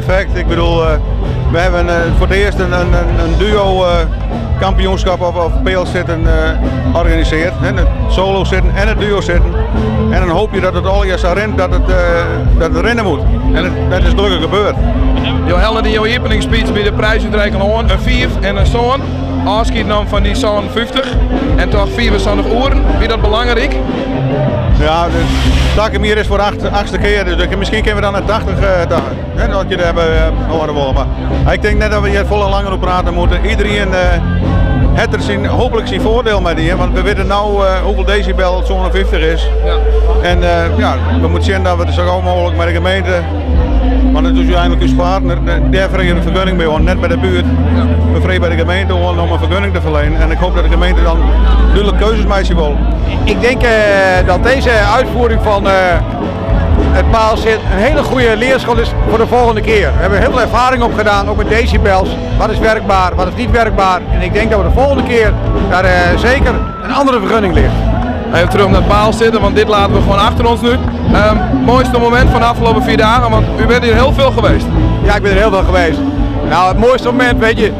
perfect. Ik bedoel, we hebben voor het eerst een duo kampioenschap of PL-zitten georganiseerd. Het solo zitten en het duo zitten. En dan hoop je dat het al jaar rent, dat het rennen moet. En dat is gelukkig gebeurd. Je helde die jouw openingsspeech bij de prijsuitreiking aan, een 4 en een zoon. Afschiet nam van die zoon 50 en toch 24 uren. Wie dat belangrijk? Ja, dat ik hem hier is voor de achtste keer, dus misschien kunnen we dan naar 80 dagen. Dat je dat hebben horen willen. Maar ik denk net dat we hier volle langer op praten moeten. Iedereen heeft er hopelijk zijn voordeel met die, want we weten nou hoeveel decibel zo'n 50 is. Ja. En ja, we moeten zien dat we het zo gauw mogelijk met de gemeente, want het is uiteindelijk uw partner, daar vraag je een vergunning bij ons, net bij de buurt. Ja. We vragen bij de gemeente om een vergunning te verlenen en ik hoop dat de gemeente dan duidelijk keuzes maken wil. Ik denk dat deze uitvoering van het paalzit een hele goede leerschool is voor de volgende keer. We hebben heel veel ervaring opgedaan, ook met decibels. Wat is werkbaar, wat is niet werkbaar. En ik denk dat we de volgende keer daar zeker een andere vergunning ligt. Even terug naar het paal zitten, want dit laten we gewoon achter ons nu. Mooiste moment van de afgelopen 4 dagen, want u bent hier heel veel geweest. Ja, ik ben er heel veel geweest. Nou, het mooiste moment, weet je,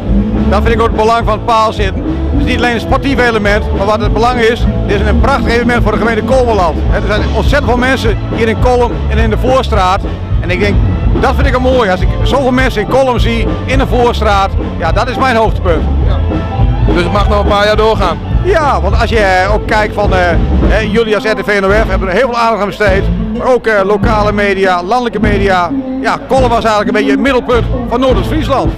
dat vind ik ook het belang van het paal zitten. Het is niet alleen een sportief element, maar wat het belang is, dit is een prachtig evenement voor de gemeente Kolmeland. Er zijn ontzettend veel mensen hier in Kolm en in de Voorstraat. En ik denk, dat vind ik een mooi. Als ik zoveel mensen in Kolm zie, in de Voorstraat, ja, dat is mijn hoogtepunt. Ja. Dus het mag nog een paar jaar doorgaan? Ja, want als je ook kijkt van jullie als RTV NOF hebben er heel veel aandacht aan besteed. Maar ook lokale media, landelijke media. Ja, Kolm was eigenlijk een beetje het middelpunt van Noord-Friesland.